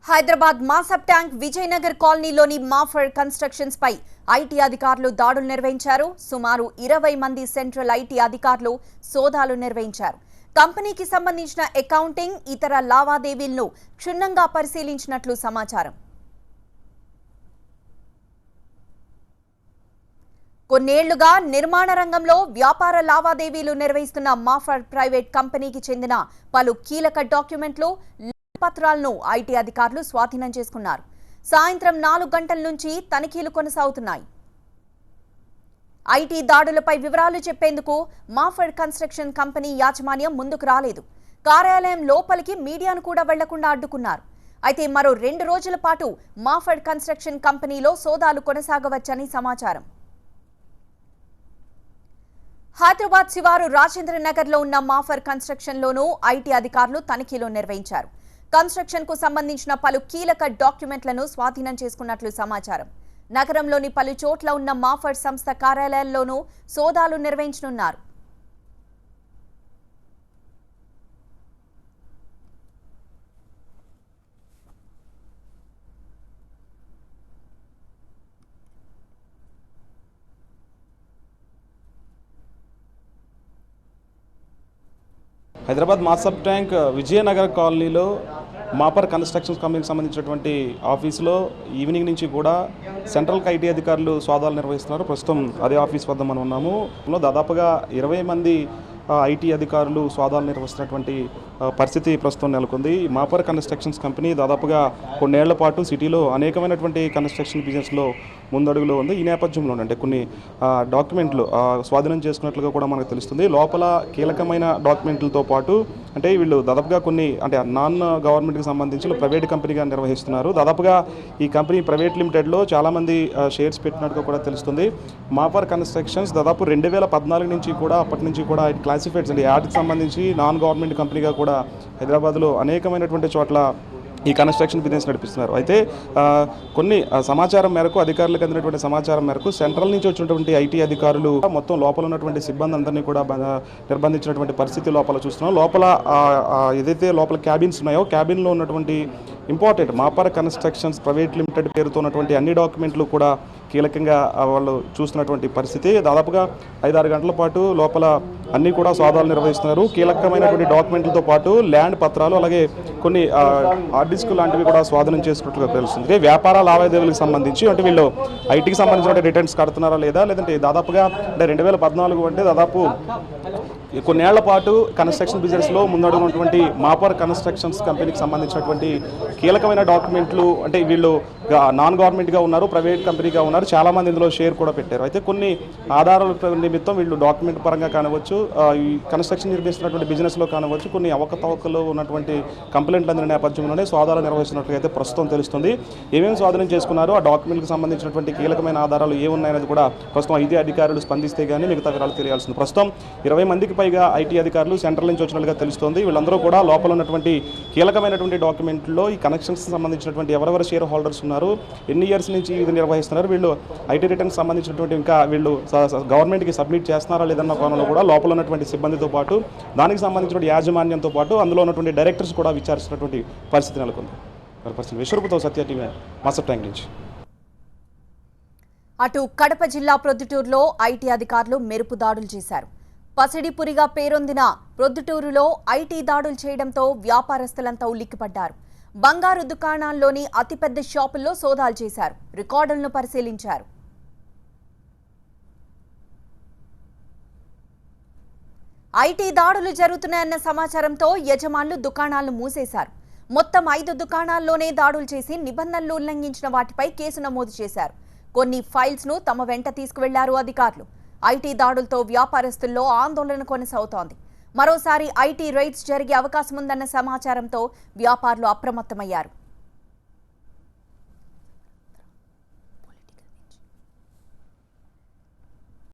Hyderabad Masab tank Vijayanagar కాలనీలోని మాఫర్ constructions pi IT అధికారులు దాడులు నిర్వహించారు. సుమారు 20 మంది సెంట్రల్ ఐటీ అధికారులు సోదాలు నిర్వహించారు. కంపెనీకి సంబంధించిన అకౌంటింగ్, ఇతర లావాదేవీలను క్షుణ్ణంగా పరిశీలించినట్లు సమాచారం. కొన్నేళ్లుగా నిర్మాణ రంగంలో వ్యాపార లావాదేవీలు నిర్వహిస్తున్న మాఫర్ ప్రైవేట్ కంపెనీకి చెందిన పలు కీలక డాక్యుమెంట్లు, పత్రాలను ఐటీ అధికారులు స్వాధీనం చేసుకున్నారు. సాయంత్రం 4 గంటల నుంచి తనిఖీలు కొనసాగుతున్నాయి. ఐటీ దాడులపై వివరాలు చెప్పేందుకు మాఫర్ కన్స్ట్రక్షన్ కంపెనీ యాజమాన్యం ముందుకు రాలేదు. కార్యాలయం లోపలికి మీడియాను కూడా వెళ్లకుండా అడ్డుకున్నారు. అయితే మరో 2 రోజుల పాటు మాఫర్ కన్స్ట్రక్షన్ కంపెనీలో సోదాలు కొనసాగవచ్చని సమాచారం. హైదరాబాద్ శివారు రాజేంద్ర నగర్ లో ఉన్న మాఫర్ కన్స్ట్రక్షన్ లోనూ ఐటీ అధికారులు తనిఖీలు నిర్వహించారు. కన్స్ట్రక్షన్ కు సంబంధించిన పలు కీలక డాక్యుమెంట్లను స్వాధీనం చేసుకున్నట్లు సమాచారం. నగరంలోని పలు చోట్ల ఉన్న మాఫర్ సంస్థ కార్యాలయాల్లోనూ సోదాలు నిర్వహించనున్నారు. హైదరాబాద్ మాసబ్ ట్యాంక్ విజయనగర్ కాలనీలో మాఫర్ కన్స్ట్రక్షన్స్ కంపెనీకి సంబంధించినటువంటి ఆఫీసులో ఈవినింగ్ నుంచి కూడా సెంట్రల్ ఐటీ అధికారులు సోదాలు నిర్వహిస్తున్నారు. ప్రస్తుతం అదే ఆఫీస్ వద్ద మనం ఉన్నాము. దాదాపుగా 20 మంది ఐటీ అధికారులు సోదాలు నిర్వహిస్తున్నటువంటి పరిస్థితి ప్రస్తుతం నెలకొంది. మాఫర్ కన్స్ట్రక్షన్స్ కంపెనీ దాదాపుగా కొన్నేళ్ల పాటు సిటీలో అనేకమైనటువంటి కన్స్ట్రక్షన్ బిజినెస్లో ముందడుగులో ఉంది. ఈ నేపథ్యంలో అంటే కొన్ని డాక్యుమెంట్లు స్వాధీనం చేసుకున్నట్లుగా కూడా మనకు తెలుస్తుంది. లోపల కీలకమైన డాక్యుమెంట్లతో పాటు అంటే వీళ్ళు దాదాపుగా కొన్ని అంటే నాన్ గవర్నమెంట్కి సంబంధించి ప్రైవేట్ కంపెనీగా నిర్వహిస్తున్నారు. దాదాపుగా ఈ కంపెనీ ప్రైవేట్ లిమిటెడ్లో చాలామంది షేర్స్ పెట్టినట్టుగా కూడా తెలుస్తుంది. మాఫర్ కన్స్ట్రక్షన్స్ దాదాపు 2014 నుంచి కూడా అప్పటి నుంచి కూడా క్లాసిఫైడ్స్ అంటే యాడ్కి సంబంధించి నాన్ గవర్నమెంట్ కంపెనీగా కూడా హైదరాబాద్లో అనేకమైనటువంటి చోట్ల ఈ కన్స్ట్రక్షన్ బిజినెస్ నడిపిస్తున్నారు. అయితే కొన్ని సమాచారం మేరకు అధికారులకు అందినటువంటి సమాచారం మేరకు సెంట్రల్ నుంచి వచ్చినటువంటి ఐటీ అధికారులు మొత్తం లోపల ఉన్నటువంటి సిబ్బంది అందరినీ కూడా నిర్బంధించినటువంటి పరిస్థితి లోపల చూస్తున్నాం. లోపల ఏదైతే లోపల క్యాబిన్స్ ఉన్నాయో క్యాబిన్లో ఉన్నటువంటి ఇంపార్టెంట్ మాఫర్ కన్స్ట్రక్షన్స్ ప్రైవేట్ లిమిటెడ్ పేరుతో ఉన్నటువంటి అన్ని డాక్యుమెంట్లు కూడా కీలకంగా వాళ్ళు చూస్తున్నటువంటి పరిస్థితి. దాదాపుగా 5-6 గంటల పాటు లోపల అన్నీ కూడా సోదాలు నిర్వహిస్తున్నారు. కీలకమైనటువంటి డాక్యుమెంట్లతో పాటు ల్యాండ్ పత్రాలు అలాగే కొన్ని హార్డ్ డిస్క్ లాంటివి కూడా స్వాధీనం చేసుకున్నట్లుగా తెలుస్తుంది. వ్యాపార లావాదేవీలకు సంబంధించి అంటే వీళ్ళు ఐటీకి సంబంధించిన రిటర్న్స్ కడుతున్నారా లేదంటే దాదాపుగా అంటే 2014 అంటే దాదాపు కొన్నేళ్ల పాటు కన్స్ట్రక్షన్ బిజినెస్లో ముందడుగున్నటువంటి మాఫర్ కన్స్ట్రక్షన్స్ కంపెనీకి సంబంధించినటువంటి కీలకమైన డాక్యుమెంట్లు అంటే వీళ్ళు నాన్ గవర్నమెంట్గా ఉన్నారు, ప్రైవేట్ కంపెనీగా ఉన్నారు, చాలామంది ఇందులో షేర్ కూడా పెట్టారు. అయితే కొన్ని ఆధారాల నిమిత్తం వీళ్ళు డాక్యుమెంట్ పరంగా కానివచ్చు, ఈ కన్స్ట్రక్షన్ నిర్మిస్తున్నటువంటి బిజినెస్లో కానివచ్చు కొన్ని అవకతవకలు ఉన్నటువంటి కంప్లైంట్లు అందిన నేపథ్యంలోనే సోదాలు నిర్వహిస్తున్నట్లుగా అయితే ప్రస్తుతం తెలుస్తుంది. ఏమేమి స్వాధీనం చేసుకున్నారో ఆ డాక్యుమెంట్కి సంబంధించినటువంటి కీలకమైన ఆధారాలు ఏమున్నాయనేది కూడా ప్రస్తుతం ఐటీ అధికారులు స్పందిస్తే కానీ మిగతా వివరాలు తెలియాల్సింది. ప్రస్తుతం 20 మందికి పైగా ఐటీ అధికారులు సెంట్రల్ నుంచి వచ్చినట్లుగా తెలుస్తోంది. వీళ్ళందరూ కూడా లోపల ఉన్నటువంటి కీలకమైనటువంటి డాక్యుమెంట్లో ఈ కనెక్షన్స్ సంబంధించినటువంటి ఎవరెవరు షేర్ హోల్డర్స్ ఉన్నారు, ఎన్ని ఇయర్స్ నుంచి ఇది నిర్వహిస్తున్నారు, వీళ్ళు ఐటీ రిటర్న్స్ సంబంధించినటువంటి ఇంకా వీళ్ళు గవర్నమెంట్కి సబ్మిట్ చేస్తున్నారా లేదన్న కోణంలో కూడా లోపల ఉన్నటువంటి సిబ్బందితో పాటు దానికి సంబంధించిన యాజమాన్యంతో పాటు అందులో ఉన్నటువంటి డైరెక్టర్స్ కూడా విచారిస్తున్నటువంటి పరిస్థితి నెలకొంది. విశ్వరూపతో సత్య టీవీ మాసబ్ ట్యాంక్ నుంచి. అటు కడప జిల్లా ప్రొద్దుటూరులో ఐటీ అధికారులు మెరుపు దాడులు చేశారు. పసిడిపురిగా పేరొందిన ప్రొద్దుటూరులో ఐటీ దాడులు చేయడంతో వ్యాపారస్తులంతా ఉలిక్కిపడ్డారు. బంగారు దుకాణాల్లోని అతిపెద్ద షాపుల్లో సోదాలు చేశారు, రికార్డులను పరిశీలించారు. ఐటీ దాడులు జరుగుతున్నాయన్న సమాచారంతో యజమానులు దుకాణాలను మూసేశారు. మొత్తం 5 దుకాణాల్లోనే దాడులు చేసి నిబంధనలు ఉల్లంఘించిన వాటిపై కేసు నమోదు చేశారు. కొన్ని ఫైల్స్ ను తమ వెంట తీసుకువెళ్లారు అధికారులు. ఐటీ దాడులతో వ్యాపారస్తుల్లో ఆందోళన కొనసాగుతోంది. మరోసారి ఐటీ రైడ్స్ జరిగే అవకాశం ఉందన్న సమాచారంతో వ్యాపారులు అప్రమత్తమయ్యారు.